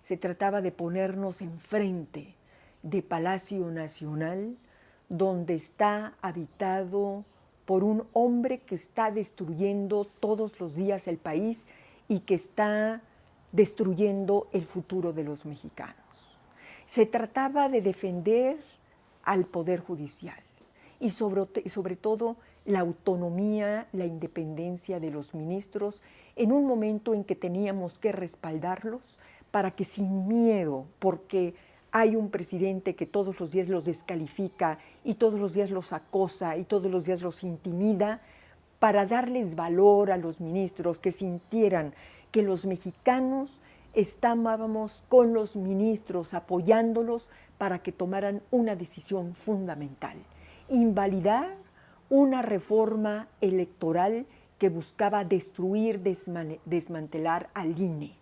S4: Se trataba de ponernos enfrente de Palacio Nacional, donde está habitado por un hombre que está destruyendo todos los días el país y que está destruyendo el futuro de los mexicanos. Se trataba de defender al Poder Judicial y sobre todo la autonomía, la independencia de los ministros en un momento en que teníamos que respaldarlos para que sin miedo, porque hay un presidente que todos los días los descalifica y todos los días los acosa y todos los días los intimida, para darles valor a los ministros, que sintieran que los mexicanos estábamos con los ministros apoyándolos para que tomaran una decisión fundamental: invalidar una reforma electoral que buscaba destruir, desmantelar al INE.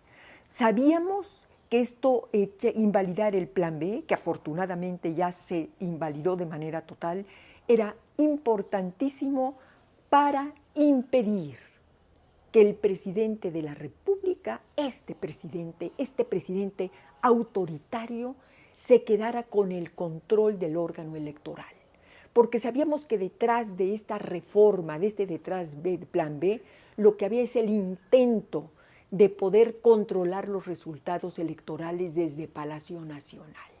S4: Sabíamos que esto, invalidar el Plan B, que afortunadamente ya se invalidó de manera total, era importantísimo para impedir que el presidente de la República, este presidente autoritario, se quedara con el control del órgano electoral. Porque sabíamos que detrás de esta reforma, detrás del Plan B, lo que había es el intento de poder controlar los resultados electorales desde Palacio Nacional,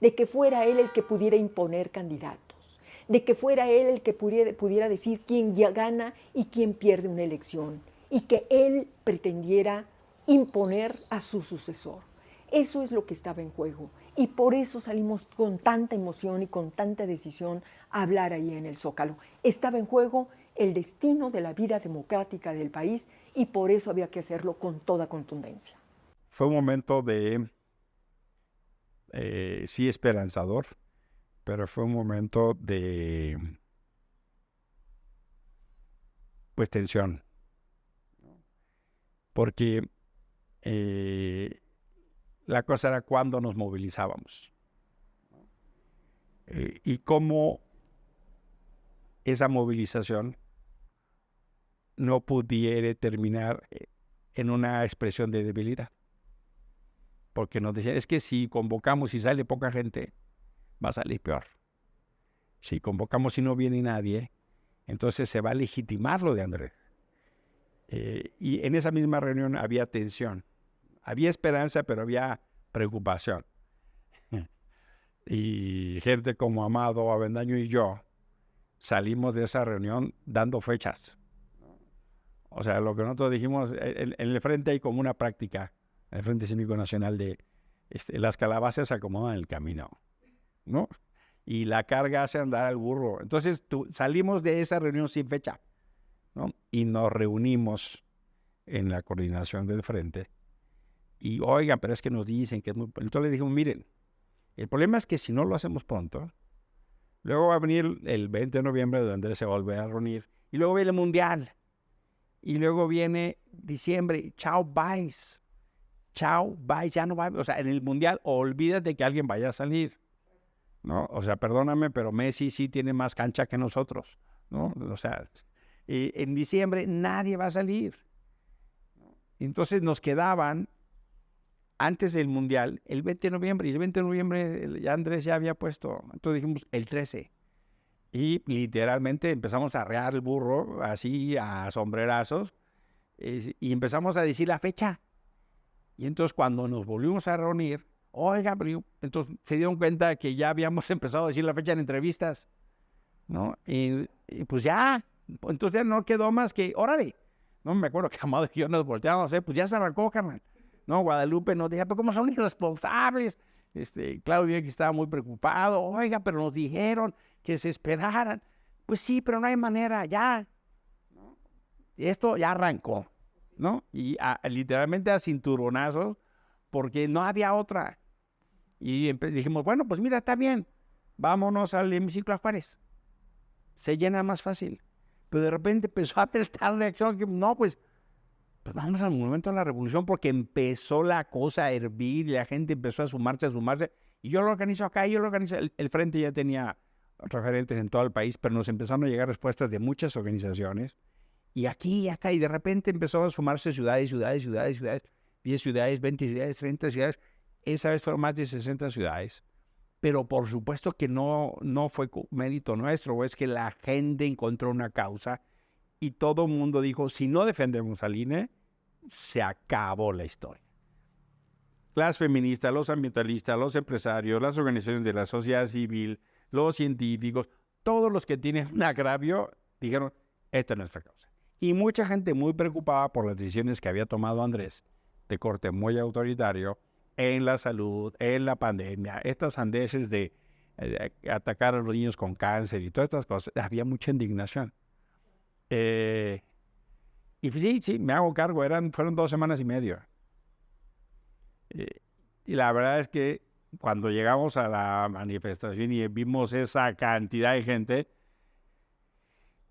S4: de que fuera él el que pudiera imponer candidatos, de que fuera él el que pudiera decir quién ya gana y quién pierde una elección, y que él pretendiera imponer a su sucesor. Eso es lo que estaba en juego, y por eso salimos con tanta emoción y con tanta decisión a hablar ahí en el Zócalo. Estaba en juego el destino de la vida democrática del país, y por eso había que hacerlo con toda contundencia.
S2: Fue un momento de, sí, esperanzador, pero fue un momento de, pues, tensión. Porque la cosa era cuándo nos movilizábamos. Y cómo esa movilización no pudiera terminar en una expresión de debilidad. porque nos decían, es que si convocamos y sale poca gente, va a salir peor. Si convocamos y no viene nadie, entonces se va a legitimar lo de Andrés. Y en esa misma reunión había tensión. Había esperanza, pero había preocupación. Y gente como Amado, Avendaño y yo salimos de esa reunión dando fechas. O sea, lo que nosotros dijimos, en el frente hay como una práctica, en el Frente Cívico Nacional, de las calabazas se acomodan en el camino, ¿no? Y la carga hace andar al burro. Entonces salimos de esa reunión sin fecha, ¿no? Y nos reunimos en la coordinación del frente. Y oigan, pero es que nos dicen que es muy... Entonces le dijimos, miren, el problema es que si no lo hacemos pronto, luego va a venir el 20 de noviembre, donde Andrés se va a volver a reunir, y luego viene el Mundial, y luego viene diciembre, chao, bye, ya no va, o sea, en el Mundial, olvídate que alguien vaya a salir, ¿no? O sea, perdóname, pero Messi sí tiene más cancha que nosotros, ¿no? O sea, en diciembre nadie va a salir. Entonces nos quedaban, antes del Mundial, el 20 de noviembre, y el 20 de noviembre ya Andrés ya había puesto, entonces dijimos el 13. Y literalmente empezamos a arrear el burro, así a sombrerazos, y empezamos a decir la fecha. Y entonces cuando nos volvimos a reunir, oiga, pero entonces se dieron cuenta que ya habíamos empezado a decir la fecha en entrevistas, ¿no? Y pues ya, entonces ya no quedó más que, órale. No me acuerdo que Amado y yo nos volteábamos, pues ya se arrancó, carnal. No, Guadalupe nos decía, pero ¿cómo son irresponsables? Claudio que estaba muy preocupado, oiga, pero nos dijeron que se esperaran. Pues sí, pero no hay manera, ya. ¿No? Esto ya arrancó, ¿no? Y literalmente a cinturonazos, porque no había otra. Y dijimos, bueno, pues mira, está bien, vámonos al hemiciclo a Juárez. Se llena más fácil. Pero de repente empezó a haber tal reacción que, no, pues vamos al Monumento a la Revolución, porque empezó la cosa a hervir y la gente empezó a sumarse. Y yo lo organizo acá, yo lo organizo. El Frente ya tenía referentes en todo el país, pero nos empezaron a llegar respuestas de muchas organizaciones. Y aquí y acá, y de repente empezó a sumarse ciudades, 10 ciudades, 20 ciudades, 30 ciudades. Esa vez fueron más de 60 ciudades. Pero por supuesto que no fue mérito nuestro, es que la gente encontró una causa y todo el mundo dijo, si no defendemos al INE, se acabó la historia. Las feministas, los ambientalistas, los empresarios, las organizaciones de la sociedad civil, los científicos, todos los que tienen un agravio, dijeron, esta es nuestra causa. Y mucha gente muy preocupada por las decisiones que había tomado Andrés, de corte muy autoritario, en la salud, en la pandemia, estas sandeces de atacar a los niños con cáncer y todas estas cosas, había mucha indignación. Y sí, me hago cargo, fueron 2 semanas y media. Y la verdad es que cuando llegamos a la manifestación y vimos esa cantidad de gente,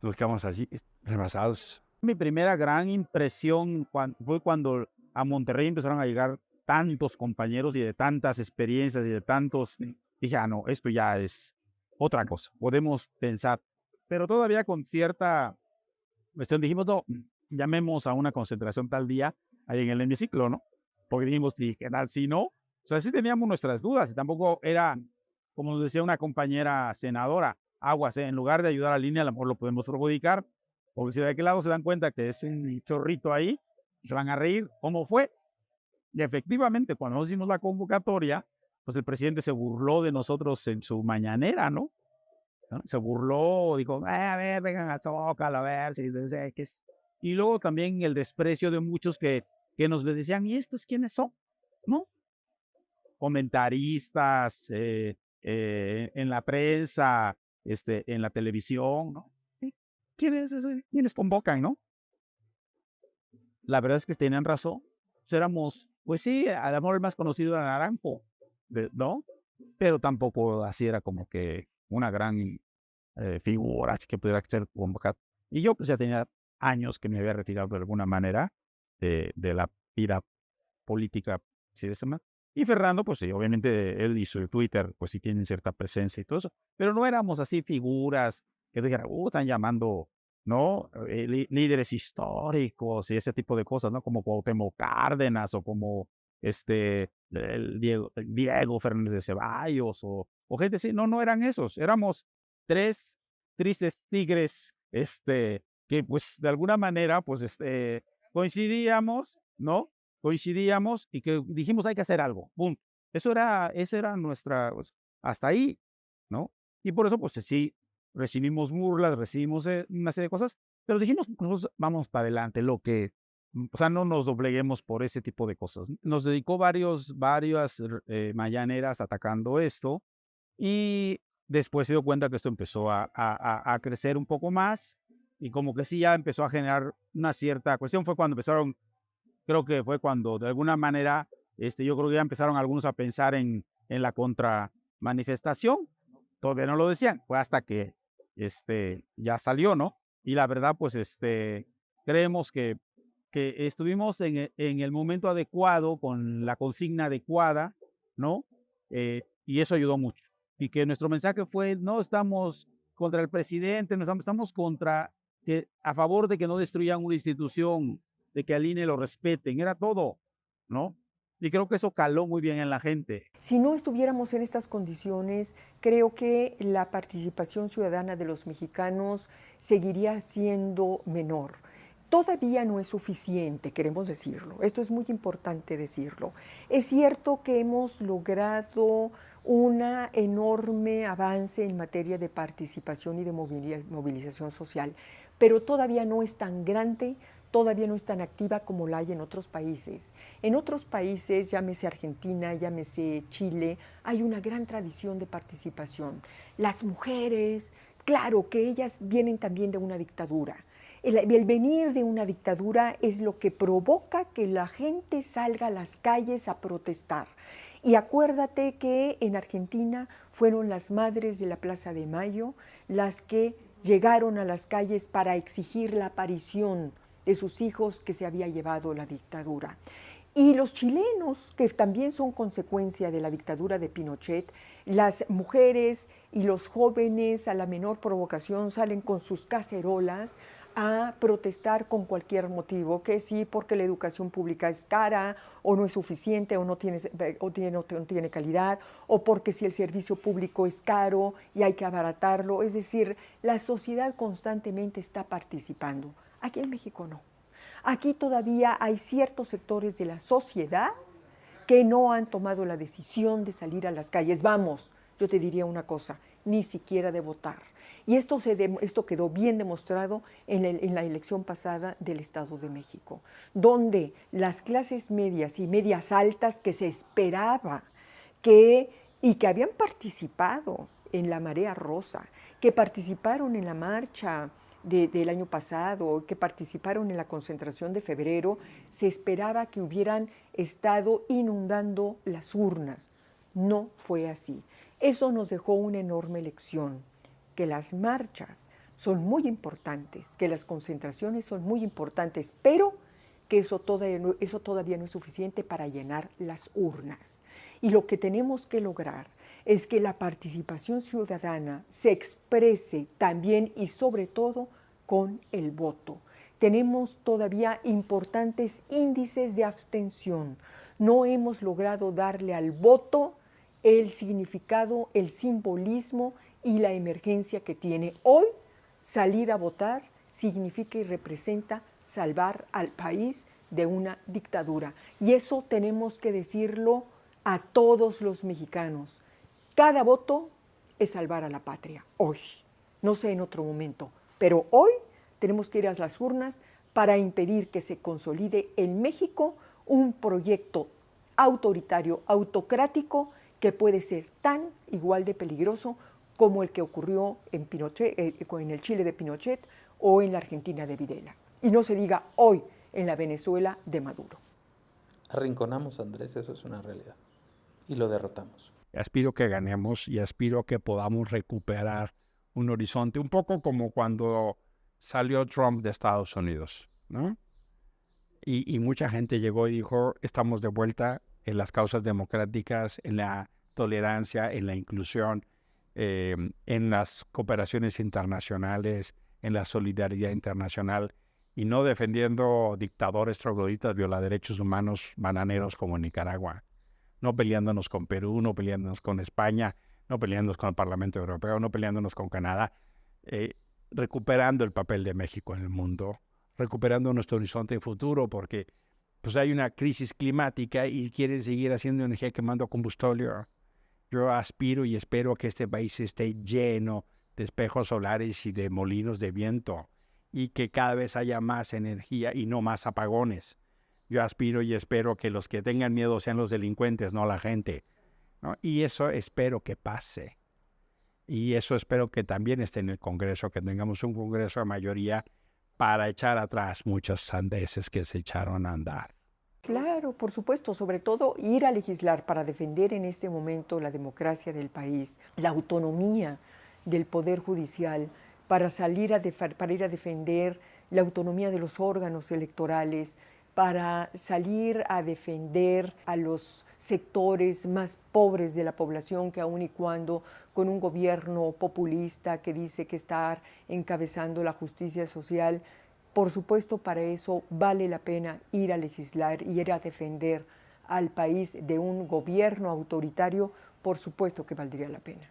S2: nos quedamos así, rebasados.
S6: Mi primera gran impresión fue cuando a Monterrey empezaron a llegar tantos compañeros y de tantas experiencias y de tantos... Dije, no, esto ya es otra cosa, podemos pensar. Pero todavía con cierta cuestión dijimos, no, llamemos a una concentración tal día ahí en el hemiciclo, ¿no? Porque dijimos, ¿y qué tal si no? O sea, sí teníamos nuestras dudas y tampoco era, como nos decía una compañera senadora, aguas, en lugar de ayudar a la línea, a lo mejor lo podemos perjudicar, porque si de qué lado se dan cuenta que es un chorrito ahí, se van a reír. ¿Cómo fue? Y efectivamente, cuando nos hicimos la convocatoria, pues el presidente se burló de nosotros en su mañanera, ¿no? Se burló, dijo, a ver, vengan al Zócalo, a ver si... ¿qué es? Y luego también el desprecio de muchos que nos decían, ¿y estos quiénes son? ¿No? Comentaristas, en la prensa, en la televisión, ¿no? ¿Quiénes convocan, no? La verdad es que tenían razón. Éramos, pues sí, a lo mejor el más conocido era Naranjo, ¿no? Pero tampoco así era como que una gran figura así que pudiera ser convocado. Y yo pues ya tenía años que me había retirado de alguna manera de la vida política, ¿sí? Y Fernando, pues sí, obviamente él y su Twitter, pues sí tienen cierta presencia y todo eso, pero no éramos así figuras que dijeran, están llamando, ¿no? Líderes históricos y ese tipo de cosas, ¿no? Como Cuauhtémoc Cárdenas o como el Diego Fernández de Ceballos o gente así. No, no eran esos. Éramos 3 tristes tigres, que pues de alguna manera, pues coincidíamos, ¿no? Coincidíamos y que dijimos hay que hacer algo. ¡Pum! Esa era nuestra, pues, hasta ahí, ¿no? Y por eso, pues sí, recibimos burlas, recibimos una serie de cosas, pero dijimos, pues, vamos para adelante, o sea, no nos dobleguemos por ese tipo de cosas. Nos dedicó varias mañaneras atacando esto y después se dio cuenta que esto empezó a crecer un poco más y como que sí ya empezó a generar una cierta cuestión. Fue cuando empezaron, creo que fue cuando de alguna manera, yo creo que ya empezaron algunos a pensar en la contramanifestación. Todavía no lo decían, fue hasta que ya salió, ¿no? Y la verdad, pues creemos que estuvimos en el momento adecuado, con la consigna adecuada, ¿no? Y eso ayudó mucho. Y que nuestro mensaje fue, no estamos contra el presidente, no estamos a favor de que no destruyan una institución, de que al INE lo respeten, era todo, ¿no? Y creo que eso caló muy bien en la gente.
S4: Si no estuviéramos en estas condiciones, creo que la participación ciudadana de los mexicanos seguiría siendo menor. Todavía no es suficiente, queremos decirlo. Esto es muy importante decirlo. Es cierto que hemos logrado un enorme avance en materia de participación y de movilización social, pero todavía no es tan grande, todavía no es tan activa como la hay en otros países. En otros países, llámese Argentina, llámese Chile, hay una gran tradición de participación. Las mujeres, claro que ellas vienen también de una dictadura. El venir de una dictadura es lo que provoca que la gente salga a las calles a protestar. Y acuérdate que en Argentina fueron las madres de la Plaza de Mayo las que llegaron a las calles para exigir la aparición de sus hijos que se había llevado la dictadura. Y los chilenos, que también son consecuencia de la dictadura de Pinochet, las mujeres y los jóvenes a la menor provocación salen con sus cacerolas a protestar con cualquier motivo, que sí porque la educación pública es cara o no es suficiente o no tiene calidad, o porque si el servicio público es caro y hay que abaratarlo. Es decir, la sociedad constantemente está participando. Aquí en México no. Aquí todavía hay ciertos sectores de la sociedad que no han tomado la decisión de salir a las calles. Vamos, yo te diría una cosa, ni siquiera de votar. Y esto quedó bien demostrado en la elección pasada del Estado de México, donde las clases medias y medias altas que se esperaba y que habían participado en la Marea Rosa, que participaron en la marcha del año pasado, que participaron en la concentración de febrero, se esperaba que hubieran estado inundando las urnas. No fue así. Eso nos dejó una enorme lección, que las marchas son muy importantes, que las concentraciones son muy importantes, pero que eso todavía no es suficiente para llenar las urnas. Y lo que tenemos que lograr es que la participación ciudadana se exprese también y sobre todo con el voto. Tenemos todavía importantes índices de abstención. No hemos logrado darle al voto el significado, el simbolismo y la emergencia que tiene. Hoy, salir a votar significa y representa salvar al país de una dictadura. Y eso tenemos que decirlo a todos los mexicanos. Cada voto es salvar a la patria, hoy. No sé en otro momento, pero hoy tenemos que ir a las urnas para impedir que se consolide en México un proyecto autoritario, autocrático, que puede ser tan igual de peligroso como el que ocurrió en el Chile de Pinochet o en la Argentina de Videla. Y no se diga hoy en la Venezuela de Maduro.
S3: Arrinconamos a Andrés, eso es una realidad. Y lo derrotamos.
S2: Aspiro que ganemos y aspiro que podamos recuperar un horizonte, un poco como cuando salió Trump de Estados Unidos, ¿no? Y mucha gente llegó y dijo, estamos de vuelta en las causas democráticas, en la tolerancia, en la inclusión, en las cooperaciones internacionales, en la solidaridad internacional. y no defendiendo dictadores trogloditas, viola derechos humanos, bananeros como en Nicaragua, no peleándonos con Perú, no peleándonos con España, no peleándonos con el Parlamento Europeo, no peleándonos con Canadá, recuperando el papel de México en el mundo, recuperando nuestro horizonte futuro, porque pues hay una crisis climática y quieren seguir haciendo energía quemando combustible. Yo aspiro y espero que este país esté lleno de espejos solares y de molinos de viento y que cada vez haya más energía y no más apagones. Yo aspiro y espero que los que tengan miedo sean los delincuentes, no la gente, ¿no? Y eso espero que pase. Y eso espero que también esté en el Congreso, que tengamos un Congreso de mayoría para echar atrás muchas sandeces que se echaron a andar.
S4: Claro, por supuesto, sobre todo ir a legislar para defender en este momento la democracia del país, la autonomía del Poder Judicial, para ir a defender la autonomía de los órganos electorales, para salir a defender a los sectores más pobres de la población, que aun y cuando con un gobierno populista que dice que está encabezando la justicia social, por supuesto, para eso vale la pena ir a legislar y ir a defender al país de un gobierno autoritario, por supuesto que valdría la pena.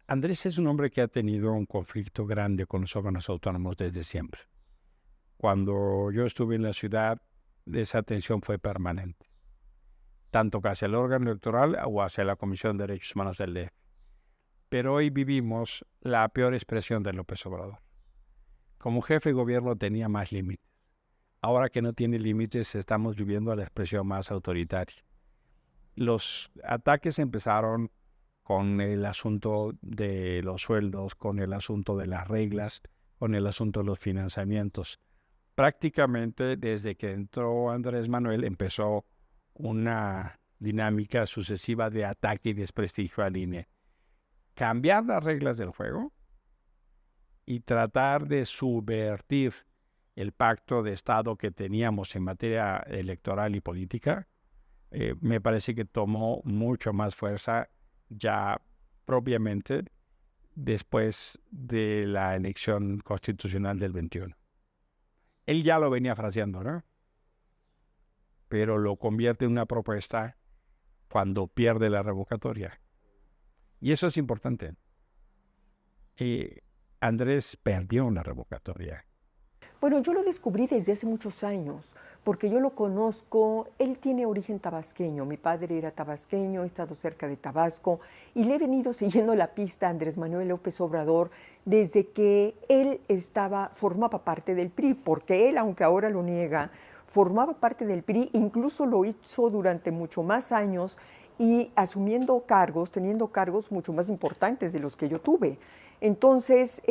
S2: Andrés es un hombre que ha tenido un conflicto grande con los órganos autónomos desde siempre. Cuando yo estuve en la ciudad, esa tensión fue permanente, tanto hacia el órgano electoral o hacia la Comisión de Derechos Humanos del DF. Pero hoy vivimos la peor expresión de López Obrador. Como jefe de gobierno tenía más límites. Ahora que no tiene límites, estamos viviendo la expresión más autoritaria. Los ataques empezaron con el asunto de los sueldos, con el asunto de las reglas, con el asunto de los financiamientos. Prácticamente desde que entró Andrés Manuel empezó una dinámica sucesiva de ataque y desprestigio al INE. Cambiar las reglas del juego y tratar de subvertir el pacto de Estado que teníamos en materia electoral y política, me parece que tomó mucho más fuerza ya propiamente después de la elección constitucional del 21. Él ya lo venía fraseando, ¿no? Pero lo convierte en una propuesta cuando pierde la revocatoria. Y eso es importante. Andrés perdió una revocatoria.
S4: Bueno, yo lo descubrí desde hace muchos años, porque yo lo conozco, él tiene origen tabasqueño, mi padre era tabasqueño, he estado cerca de Tabasco, y le he venido siguiendo la pista a Andrés Manuel López Obrador desde que él formaba parte del PRI, porque él, aunque ahora lo niega, formaba parte del PRI, incluso lo hizo durante mucho más años y asumiendo cargos, teniendo cargos mucho más importantes de los que yo tuve. Entonces,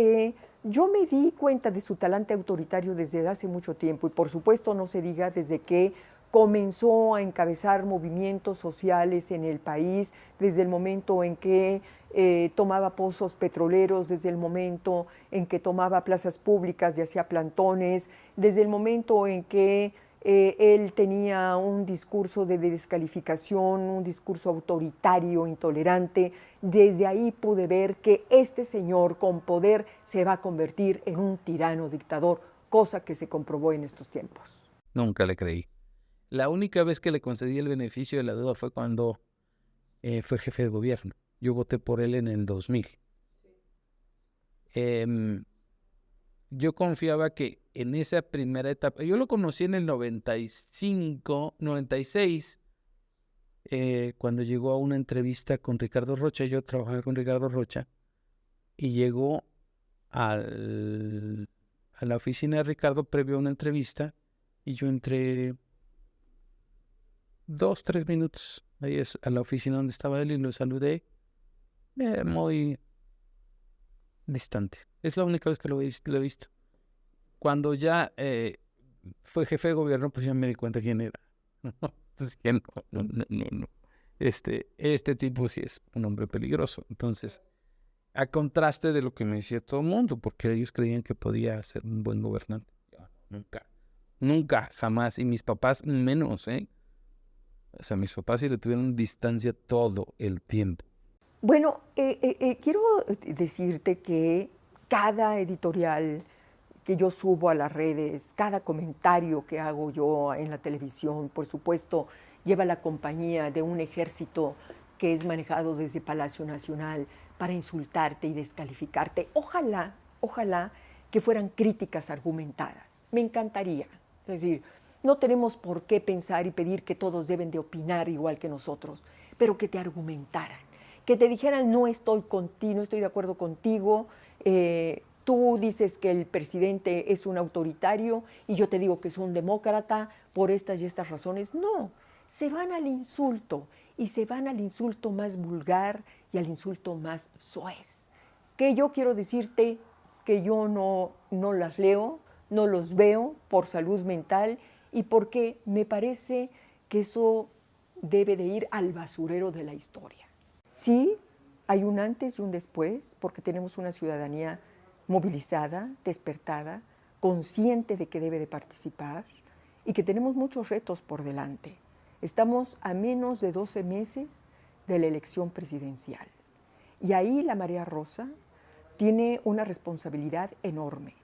S4: yo me di cuenta de su talante autoritario desde hace mucho tiempo y por supuesto no se diga desde que comenzó a encabezar movimientos sociales en el país, desde el momento en que tomaba pozos petroleros, desde el momento en que tomaba plazas públicas y hacía plantones, desde el momento en que él tenía un discurso de descalificación, un discurso autoritario, intolerante. Desde ahí pude ver que este señor con poder se va a convertir en un tirano dictador, cosa que se comprobó en estos tiempos.
S3: Nunca le creí. La única vez que le concedí el beneficio de la duda fue cuando fue jefe de gobierno. Yo voté por él en el 2000. Yo confiaba que en esa primera etapa, yo lo conocí en el 95, 96, cuando llegó a una entrevista con Ricardo Rocha. Yo trabajaba con Ricardo Rocha y llegó a la oficina de Ricardo previo a una entrevista y yo entré 2, 3 minutos ahí a la oficina donde estaba él y lo saludé muy distante. Es la única vez que lo he visto. Cuando ya fue jefe de gobierno, pues ya me di cuenta quién era. Entonces, no. Este tipo sí es un hombre peligroso. Entonces, a contraste de lo que me decía todo el mundo, porque ellos creían que podía ser un buen gobernante. Nunca, jamás. Y mis papás menos, ¿eh? O sea, mis papás sí le tuvieron distancia todo el tiempo.
S4: Bueno, quiero decirte que cada editorial que yo subo a las redes, cada comentario que hago yo en la televisión, por supuesto, lleva la compañía de un ejército que es manejado desde Palacio Nacional para insultarte y descalificarte. Ojalá que fueran críticas argumentadas. Me encantaría. Es decir, no tenemos por qué pensar y pedir que todos deben de opinar igual que nosotros, pero que te argumentaran, que te dijeran no estoy contigo, no estoy de acuerdo contigo, tú dices que el presidente es un autoritario y yo te digo que es un demócrata por estas y estas razones. No, se van al insulto y se van al insulto más vulgar y al insulto más soez. Que yo quiero decirte que yo no las leo, no los veo por salud mental y porque me parece que eso debe de ir al basurero de la historia. Sí, hay un antes y un después, porque tenemos una ciudadanía movilizada, despertada, consciente de que debe de participar y que tenemos muchos retos por delante. Estamos a menos de 12 meses de la elección presidencial. Y ahí la Marea Rosa tiene una responsabilidad enorme.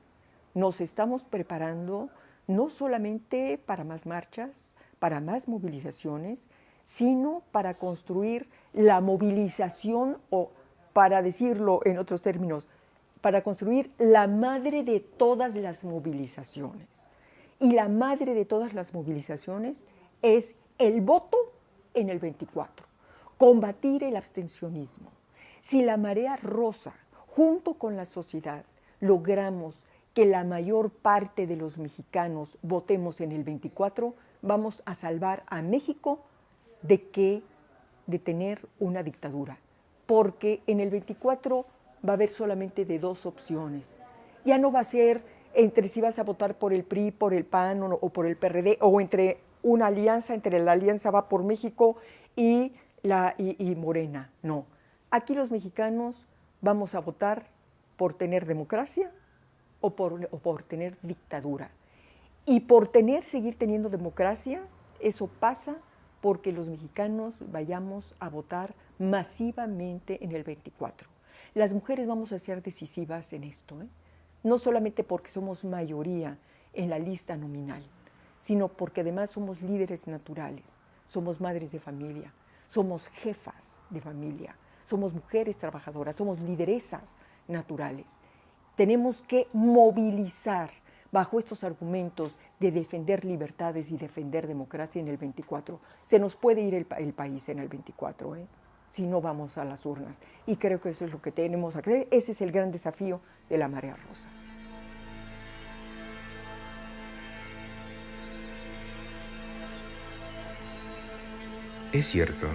S4: Nos estamos preparando no solamente para más marchas, para más movilizaciones, sino para construir la movilización, o para decirlo en otros términos, para construir la madre de todas las movilizaciones. Y la madre de todas las movilizaciones es el voto en el 24, combatir el abstencionismo. Si la Marea Rosa, junto con la sociedad, logramos que la mayor parte de los mexicanos votemos en el 24, vamos a salvar a México de tener una dictadura. Porque en el 24 va a haber solamente de dos opciones. Ya no va a ser entre si vas a votar por el PRI, por el PAN o por el PRD, o entre una alianza, entre la Alianza Va por México y Morena. No. Aquí los mexicanos vamos a votar por tener democracia o por tener dictadura. Y por seguir teniendo democracia, eso pasa porque los mexicanos vayamos a votar masivamente en el 24. Las mujeres vamos a ser decisivas en esto, no solamente porque somos mayoría en la lista nominal, sino porque además somos líderes naturales, somos madres de familia, somos jefas de familia, somos mujeres trabajadoras, somos lideresas naturales. Tenemos que movilizar bajo estos argumentos de defender libertades y defender democracia en el 24. Se nos puede ir el país en el 24, si no vamos a las urnas. Y creo que eso es lo que tenemos que hacer. Ese es el gran desafío de la Marea Rosa.
S9: Es cierto,